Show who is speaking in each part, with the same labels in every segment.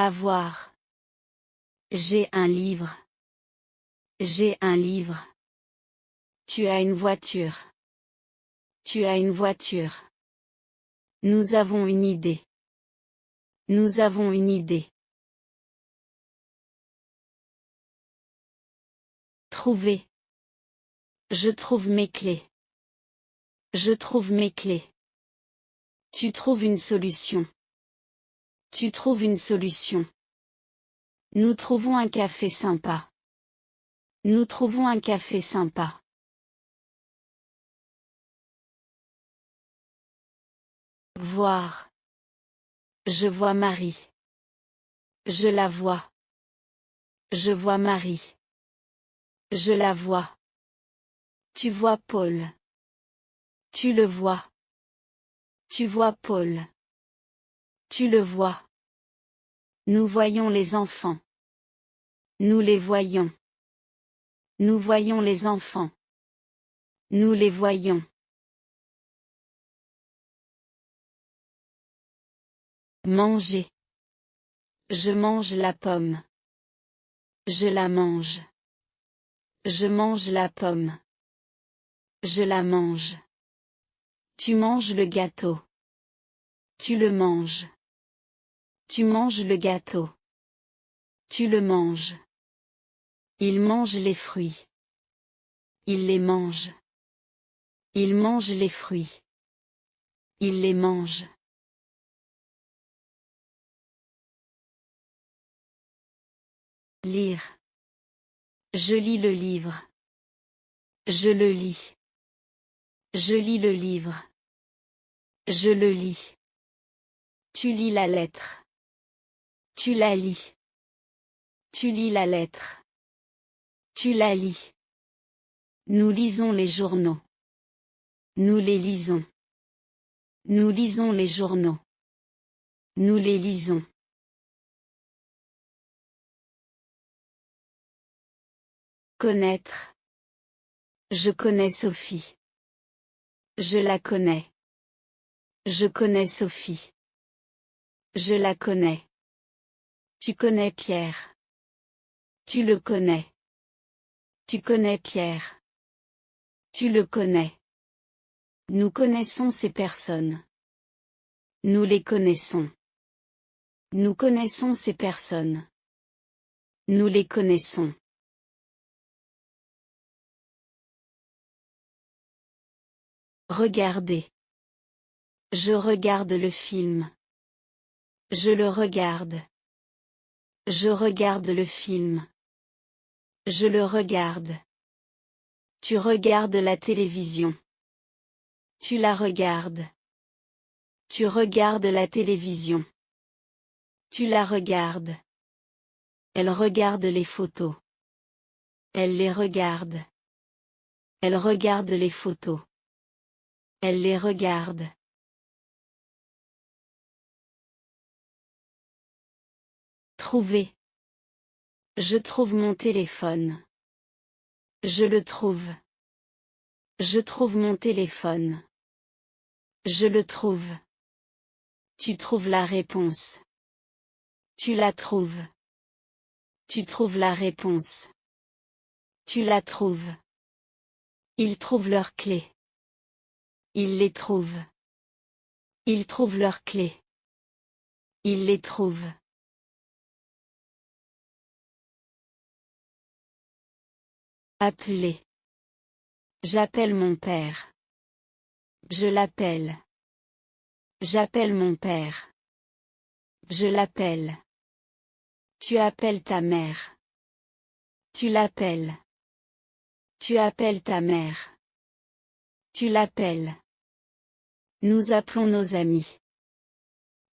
Speaker 1: Avoir. J'ai un livre. J'ai un livre. Tu as une voiture. Tu as une voiture. Nous avons une idée. Nous avons une idée. Trouver. Je trouve mes clés. Je trouve mes clés. Tu trouves une solution. Tu trouves une solution. Nous trouvons un café sympa. Nous trouvons un café sympa. Voir. Je vois Marie. Je la vois. Je vois Marie. Je la vois. Tu vois Paul. Tu le vois. Tu vois Paul. Tu le vois. Nous voyons les enfants. Nous les voyons. Nous voyons les enfants. Nous les voyons. Manger. Je mange la pomme. Je la mange. Je mange la pomme. Je la mange. Tu manges le gâteau. Tu le manges. Tu manges le gâteau. Tu le manges. Il mange les fruits. Il les mange. Il mange les fruits. Il les mange. Lire. Je lis le livre. Je le lis. Je lis le livre. Je le lis. Tu lis la lettre. Tu la lis. Tu lis la lettre. Tu la lis. Nous lisons les journaux. Nous les lisons. Nous lisons les journaux. Nous les lisons. Connaître. Je connais Sophie. Je la connais. Je connais Sophie. Je la connais. Tu connais Pierre. Tu le connais. Tu connais Pierre. Tu le connais. Nous connaissons ces personnes. Nous les connaissons. Nous connaissons ces personnes. Nous les connaissons. Regardez. Je regarde le film. Je le regarde. Je regarde le film. Je le regarde. Tu regardes la télévision. Tu la regardes. Tu regardes la télévision. Tu la regardes. Elle regarde les photos. Elle les regarde. Elle regarde les photos. Elle les regarde. Trouver. Je trouve mon téléphone. Je le trouve. Je trouve mon téléphone. Je le trouve. Tu trouves la réponse. Tu la trouves. Tu trouves la réponse. Tu la trouves. Ils trouvent leurs clés. Ils les trouvent. Ils trouvent leurs clés. Ils les trouvent. Appeler. J'appelle mon père. Je l'appelle. J'appelle mon père. Je l'appelle. Tu appelles ta mère. Tu l'appelles. Tu appelles ta mère. Tu l'appelles. Nous appelons nos amis.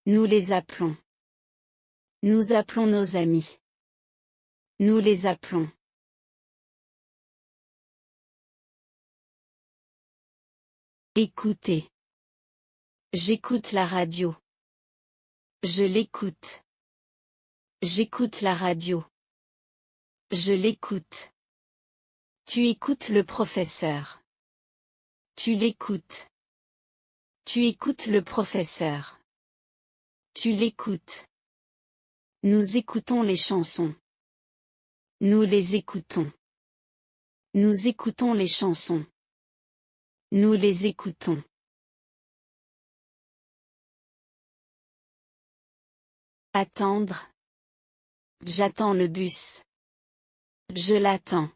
Speaker 1: Nous les appelons. Nous appelons nos amis. Nous les appelons. Écoutez. J'écoute la radio. Je l'écoute. J'écoute la radio. Je l'écoute. Tu écoutes le professeur. Tu l'écoutes. Tu écoutes le professeur. Tu l'écoutes. Nous écoutons les chansons. Nous les écoutons. Nous écoutons les chansons. Nous les écoutons. Attendre. J'attends le bus. Je l'attends.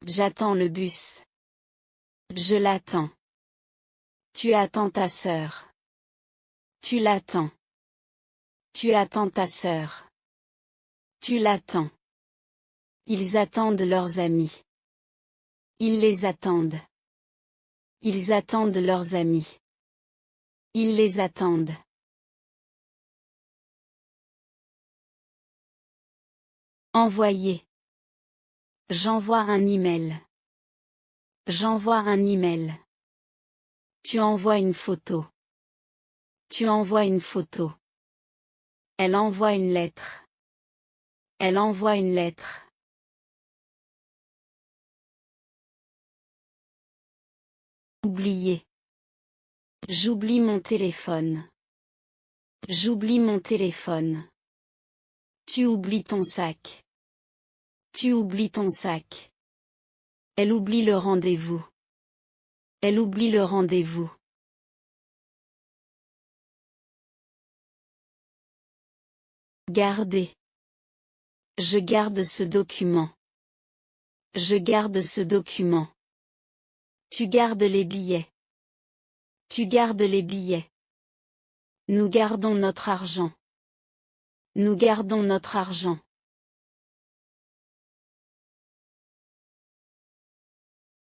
Speaker 1: J'attends le bus. Je l'attends. Tu attends ta sœur. Tu l'attends. Tu attends ta sœur. Tu l'attends. Ils attendent leurs amis. Ils les attendent. Ils attendent leurs amis. Ils les attendent. Envoyer. J'envoie un email. J'envoie un email. Tu envoies une photo. Tu envoies une photo. Elle envoie une lettre. Elle envoie une lettre. Oublier. J'oublie mon téléphone. J'oublie mon téléphone. Tu oublies ton sac. Tu oublies ton sac. Elle oublie le rendez-vous. Elle oublie le rendez-vous. Garder. Je garde ce document. Je garde ce document. Tu gardes les billets. Tu gardes les billets. Nous gardons notre argent. Nous gardons notre argent.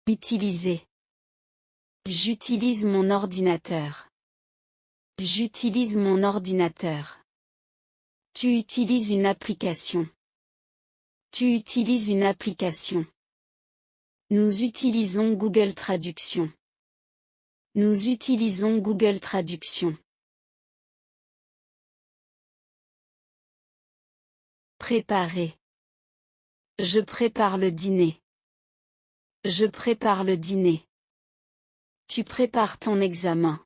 Speaker 1: Utiliser. J'utilise mon ordinateur. J'utilise mon ordinateur. Tu utilises une application. Tu utilises une application. Nous utilisons Google Traduction. Nous utilisons Google Traduction. Préparer. Je prépare le dîner. Je prépare le dîner. Tu prépares ton examen.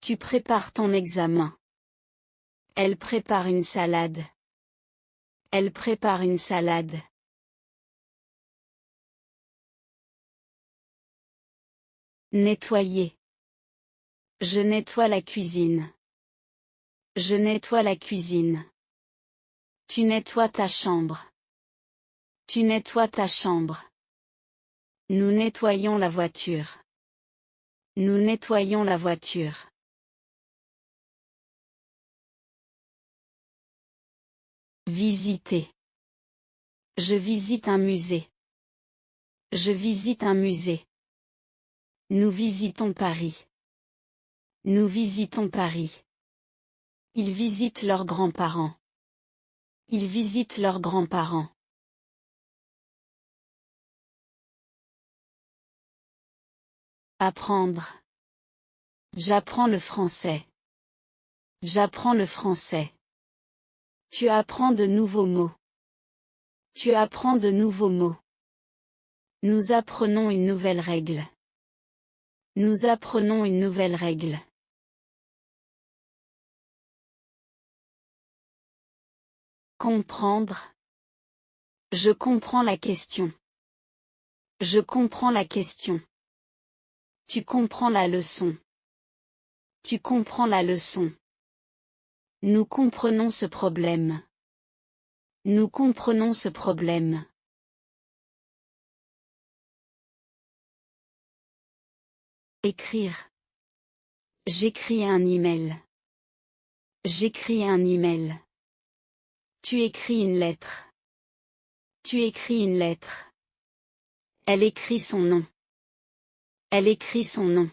Speaker 1: Tu prépares ton examen. Elle prépare une salade. Elle prépare une salade. Nettoyer. Je nettoie la cuisine. Je nettoie la cuisine. Tu nettoies ta chambre. Tu nettoies ta chambre. Nous nettoyons la voiture. Nous nettoyons la voiture. Visiter. Je visite un musée. Je visite un musée. Nous visitons Paris. Nous visitons Paris. Ils visitent leurs grands-parents. Ils visitent leurs grands-parents. Apprendre. J'apprends le français. J'apprends le français. Tu apprends de nouveaux mots. Tu apprends de nouveaux mots. Nous apprenons une nouvelle règle. Nous apprenons une nouvelle règle. Comprendre. Je comprends la question. Je comprends la question. Tu comprends la leçon. Tu comprends la leçon. Nous comprenons ce problème. Nous comprenons ce problème. Écrire. J'écris un email. J'écris un email. Tu écris une lettre. Tu écris une lettre. Elle écrit son nom. Elle écrit son nom.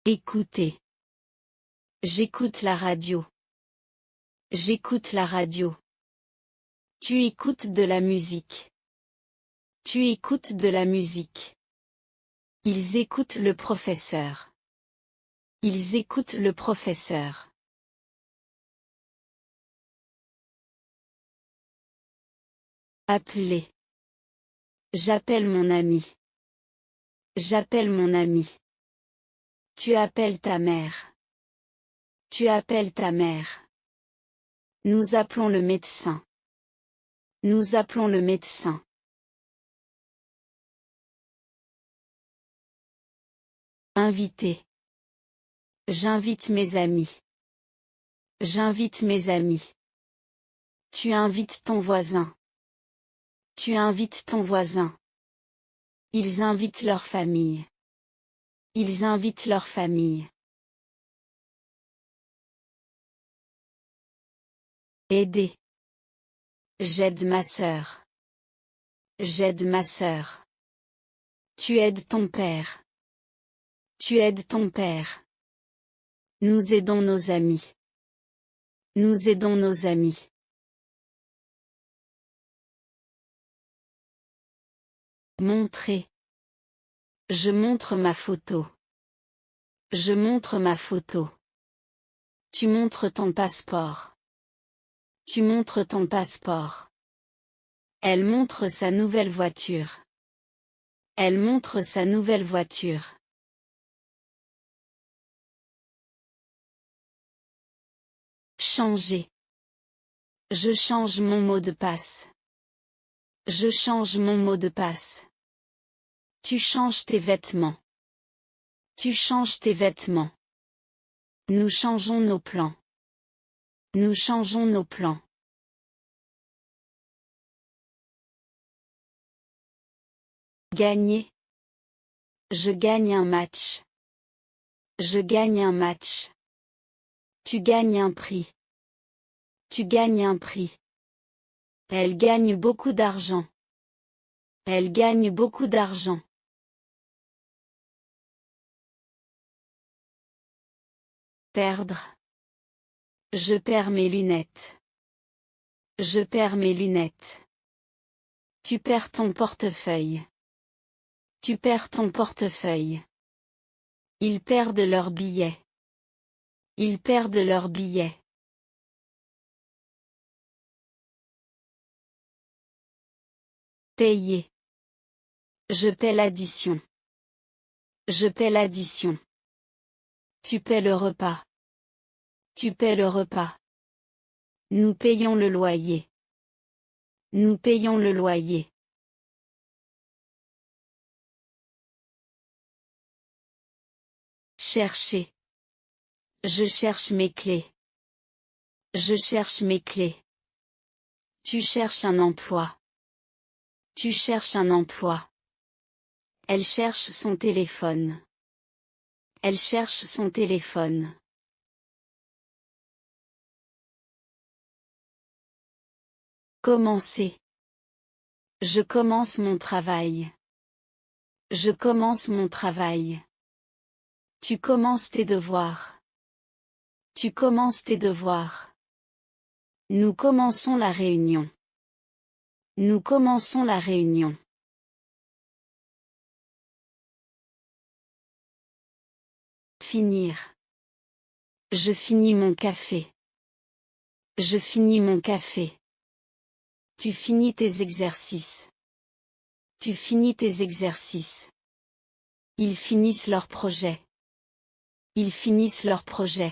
Speaker 1: Écouter. J'écoute la radio. J'écoute la radio. Tu écoutes de la musique. Tu écoutes de la musique. Ils écoutent le professeur. Ils écoutent le professeur. Appeler. J'appelle mon ami. J'appelle mon ami. Tu appelles ta mère. Tu appelles ta mère. Nous appelons le médecin. Nous appelons le médecin. Inviter. J'invite mes amis. J'invite mes amis. Tu invites ton voisin. Tu invites ton voisin. Ils invitent leur famille. Ils invitent leur famille. Aider. J'aide ma sœur. J'aide ma sœur. Tu aides ton père. Tu aides ton père. Nous aidons nos amis. Nous aidons nos amis. Montrer. Je montre ma photo. Je montre ma photo. Tu montres ton passeport. Tu montres ton passeport. Elle montre sa nouvelle voiture. Elle montre sa nouvelle voiture. Changer. Je change mon mot de passe. Je change mon mot de passe. Tu changes tes vêtements. Tu changes tes vêtements. Nous changeons nos plans. Nous changeons nos plans. Gagner. Je gagne un match. Je gagne un match. Tu gagnes un prix. Tu gagnes un prix. Elle gagne beaucoup d'argent. Elle gagne beaucoup d'argent. Perdre. Je perds mes lunettes. Je perds mes lunettes. Tu perds ton portefeuille. Tu perds ton portefeuille. Ils perdent leurs billets. Ils perdent leurs billets. Payer. Je paie l'addition. Je paie l'addition. Tu paies le repas. Tu paies le repas. Nous payons le loyer. Nous payons le loyer. Chercher. Je cherche mes clés. Je cherche mes clés. Tu cherches un emploi. Tu cherches un emploi. Elle cherche son téléphone. Elle cherche son téléphone. Commencer. Je commence mon travail. Je commence mon travail. Tu commences tes devoirs. Tu commences tes devoirs. Nous commençons la réunion. Nous commençons la réunion. Finir. Je finis mon café. Je finis mon café. Tu finis tes exercices. Tu finis tes exercices. Ils finissent leur projet. Ils finissent leur projet.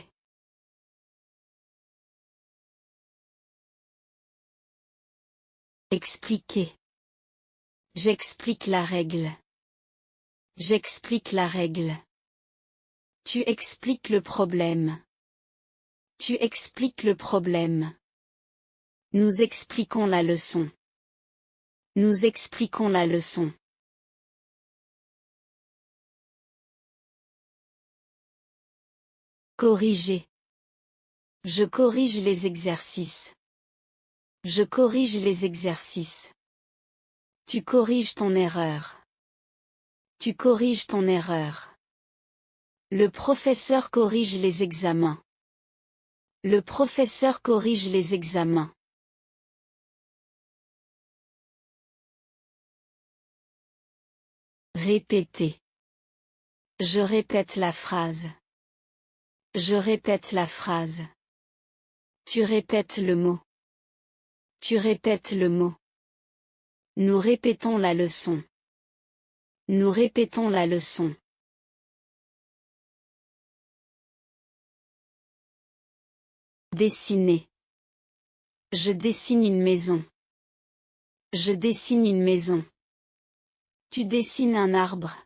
Speaker 1: Expliquer. J'explique la règle. J'explique la règle. Tu expliques le problème. Tu expliques le problème. Nous expliquons la leçon. Nous expliquons la leçon. Corriger. Je corrige les exercices. Je corrige les exercices. Tu corriges ton erreur. Tu corriges ton erreur. Le professeur corrige les examens. Le professeur corrige les examens. Répéter. Je répète la phrase. Je répète la phrase. Tu répètes le mot. Tu répètes le mot. Nous répétons la leçon. Nous répétons la leçon. Dessiner. Je dessine une maison. Je dessine une maison. Tu dessines un arbre.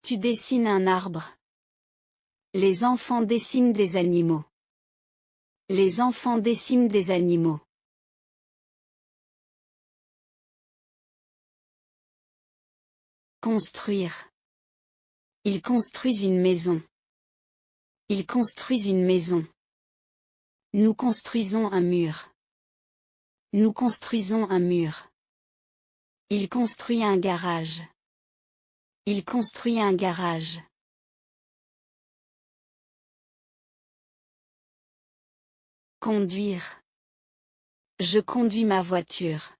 Speaker 1: Tu dessines un arbre. Les enfants dessinent des animaux. Les enfants dessinent des animaux. Construire. Ils construisent une maison. Ils construisent une maison. Nous construisons un mur. Nous construisons un mur. Il construit un garage. Il construit un garage. Conduire. Je conduis ma voiture.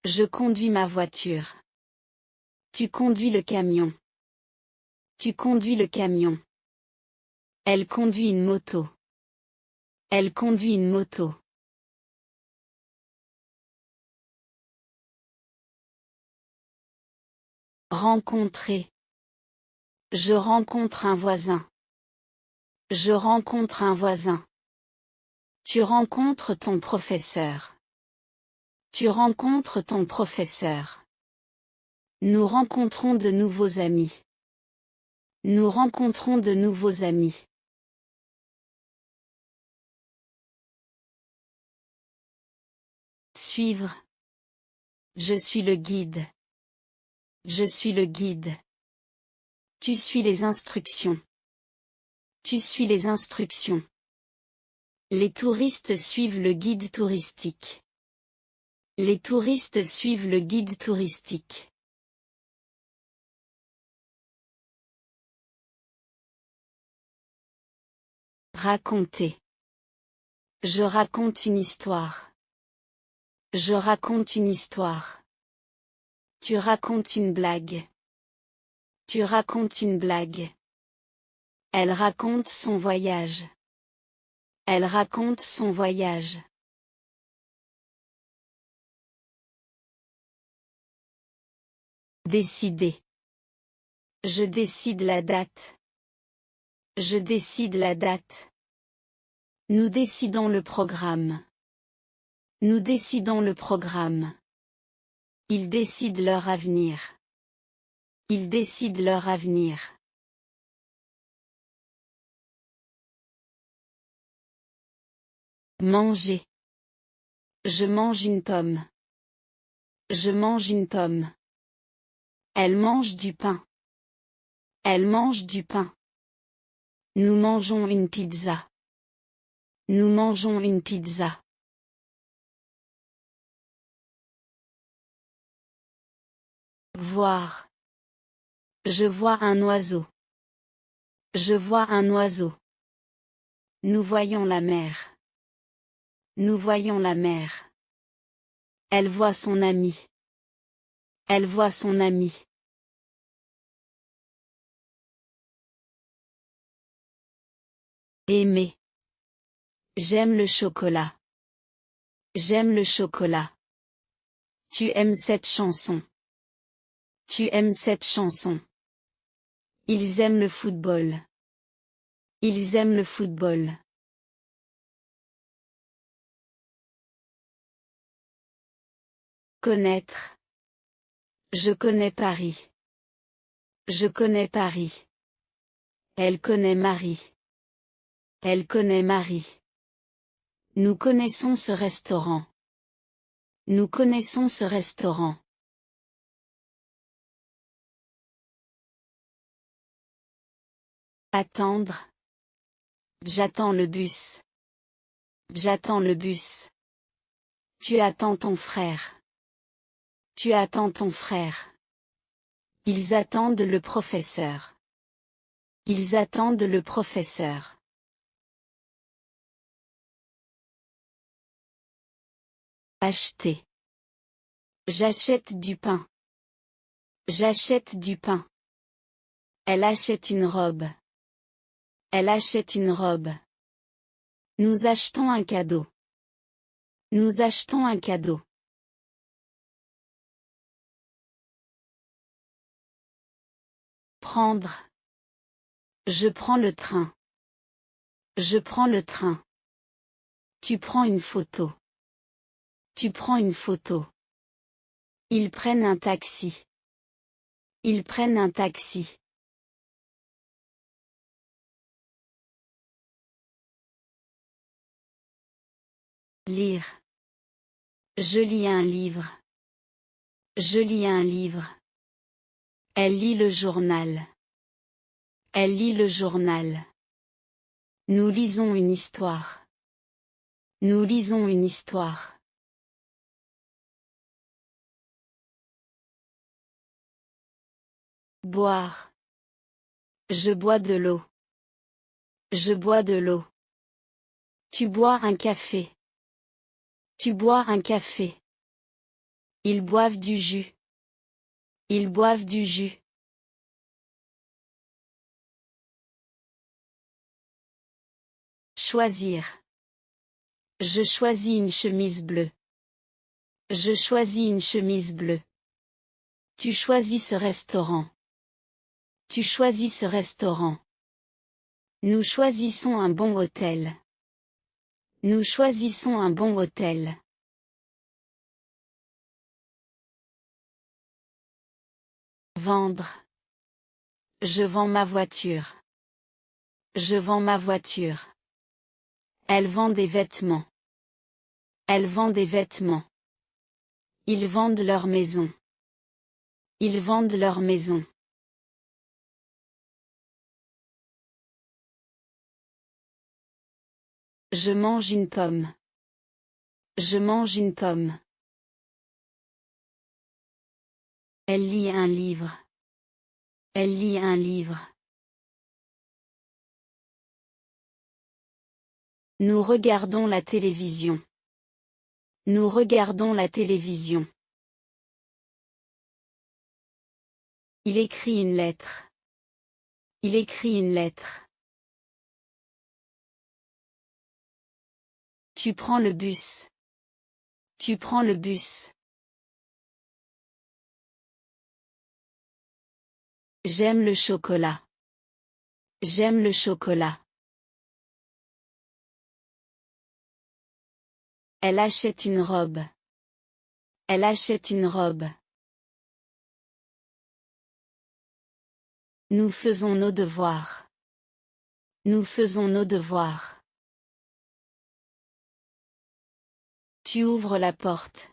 Speaker 1: Je conduis ma voiture. Tu conduis le camion. Tu conduis le camion. Elle conduit une moto. Elle conduit une moto. Rencontrer. Je rencontre un voisin. Je rencontre un voisin. Tu rencontres ton professeur. Tu rencontres ton professeur. Nous rencontrons de nouveaux amis. Nous rencontrons de nouveaux amis. Suivre. Je suis le guide. Je suis le guide. Tu suis les instructions. Tu suis les instructions. Les touristes suivent le guide touristique. Les touristes suivent le guide touristique. Raconter. Je raconte une histoire. Je raconte une histoire. Tu racontes une blague. Tu racontes une blague. Elle raconte son voyage. Elle raconte son voyage. Décider. Je décide la date. Je décide la date. Nous décidons le programme. Nous décidons le programme. Ils décident leur avenir. Ils décident leur avenir. Manger. Je mange une pomme. Je mange une pomme. Elle mange du pain. Elle mange du pain. Nous mangeons une pizza. Nous mangeons une pizza. Voir. Je vois un oiseau. Je vois un oiseau. Nous voyons la mer. Nous voyons la mer. Elle voit son ami. Elle voit son ami. Aimer. J'aime le chocolat. J'aime le chocolat. Tu aimes cette chanson. Tu aimes cette chanson. Ils aiment le football. Ils aiment le football. Connaître. Je connais Paris. Je connais Paris. Elle connaît Marie. Elle connaît Marie. Nous connaissons ce restaurant. Nous connaissons ce restaurant. Attendre. J'attends le bus. J'attends le bus. Tu attends ton frère. Tu attends ton frère. Ils attendent le professeur. Ils attendent le professeur. Acheter. J'achète du pain. J'achète du pain. Elle achète une robe. Elle achète une robe. Nous achetons un cadeau. Nous achetons un cadeau. Prendre. Je prends le train. Je prends le train. Tu prends une photo. Tu prends une photo. Ils prennent un taxi. Ils prennent un taxi. Lire. Je lis un livre. Je lis un livre. Elle lit le journal. Elle lit le journal. Nous lisons une histoire. Nous lisons une histoire. Boire. Je bois de l'eau. Je bois de l'eau. Tu bois un café. Tu bois un café. Ils boivent du jus. Ils boivent du jus. Choisir. Je choisis une chemise bleue. Je choisis une chemise bleue. Tu choisis ce restaurant. Tu choisis ce restaurant. Nous choisissons un bon hôtel. Nous choisissons un bon hôtel. Vendre. Je vends ma voiture. Je vends ma voiture. Elle vend des vêtements. Elle vend des vêtements. Ils vendent leur maison. Ils vendent leur maison. Je mange une pomme. Je mange une pomme. Elle lit un livre. Elle lit un livre. Nous regardons la télévision. Nous regardons la télévision. Il écrit une lettre. Il écrit une lettre. Tu prends le bus. Tu prends le bus. J'aime le chocolat. J'aime le chocolat. Elle achète une robe. Elle achète une robe. Nous faisons nos devoirs. Nous faisons nos devoirs. Tu ouvres la porte.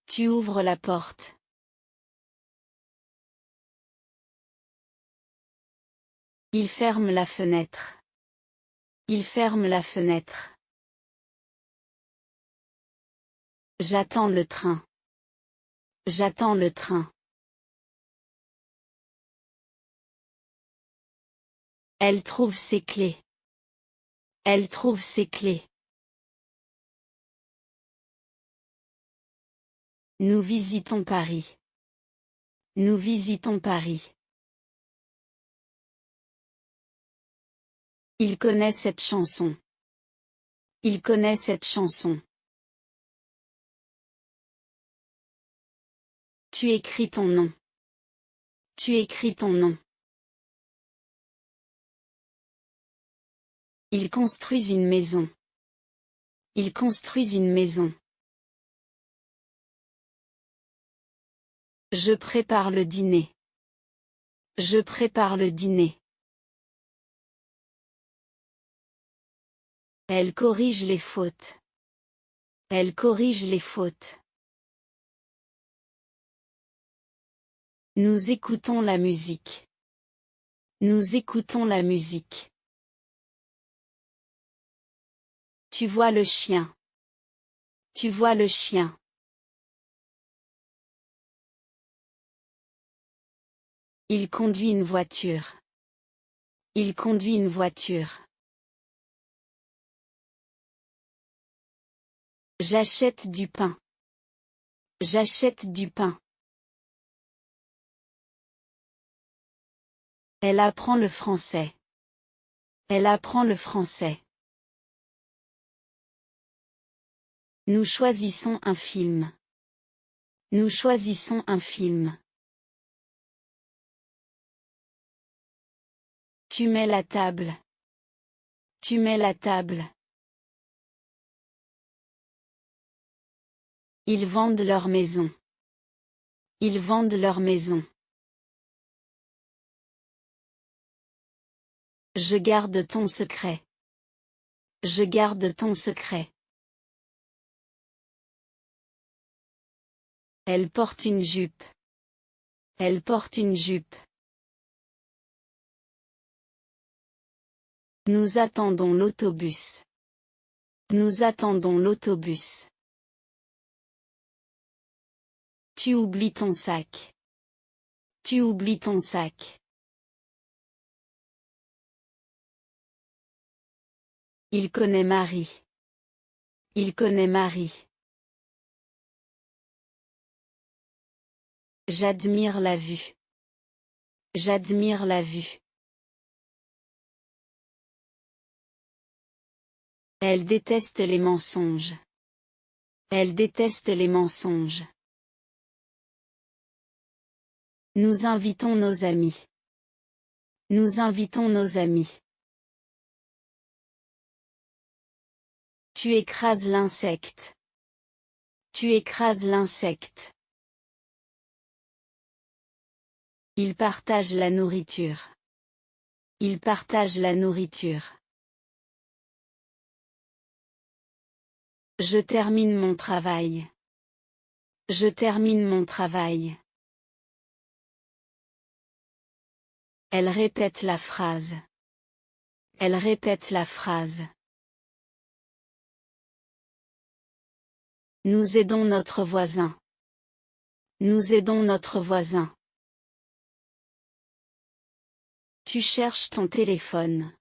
Speaker 1: Tu ouvres la porte. Il ferme la fenêtre. Il ferme la fenêtre. J'attends le train. J'attends le train. Elle trouve ses clés. Elle trouve ses clés. Nous visitons Paris. Nous visitons Paris. Il connaît cette chanson. Il connaît cette chanson. Tu écris ton nom. Tu écris ton nom. Ils construisent une maison. Ils construisent une maison. Je prépare le dîner. Je prépare le dîner. Elle corrige les fautes. Elle corrige les fautes. Nous écoutons la musique. Nous écoutons la musique. Tu vois le chien. Tu vois le chien. Il conduit une voiture. Il conduit une voiture. J'achète du pain. J'achète du pain. Elle apprend le français. Elle apprend le français. Nous choisissons un film. Nous choisissons un film. Tu mets la table. Tu mets la table. Ils vendent leur maison. Ils vendent leur maison. Je garde ton secret. Je garde ton secret. Elle porte une jupe. Elle porte une jupe. Nous attendons l'autobus. Nous attendons l'autobus. Tu oublies ton sac. Tu oublies ton sac. Il connaît Marie. Il connaît Marie. J'admire la vue. J'admire la vue. Elle déteste les mensonges. Elle déteste les mensonges. Nous invitons nos amis. Nous invitons nos amis. Tu écrases l'insecte. Tu écrases l'insecte. Ils partagent la nourriture. Ils partagent la nourriture. Je termine mon travail. Je termine mon travail. Elle répète la phrase. Elle répète la phrase. Nous aidons notre voisin. Nous aidons notre voisin. Tu cherches ton téléphone.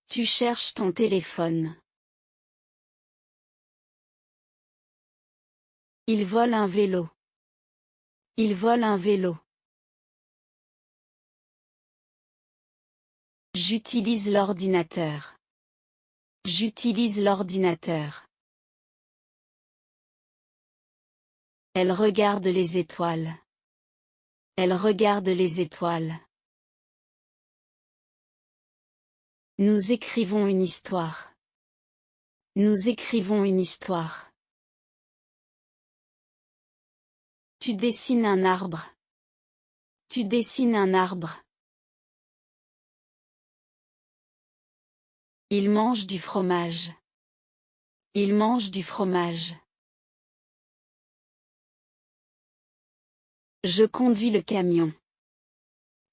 Speaker 1: Tu cherches ton téléphone. Il vole un vélo. Il vole un vélo. J'utilise l'ordinateur. J'utilise l'ordinateur. Elle regarde les étoiles. Elle regarde les étoiles. Nous écrivons une histoire. Nous écrivons une histoire. Tu dessines un arbre. Tu dessines un arbre. Il mange du fromage. Il mange du fromage. Je conduis le camion.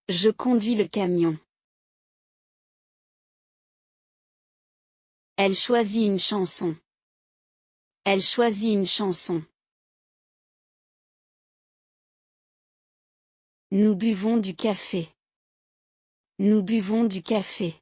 Speaker 1: Je conduis le camion. Elle choisit une chanson. Elle choisit une chanson. Nous buvons du café. Nous buvons du café.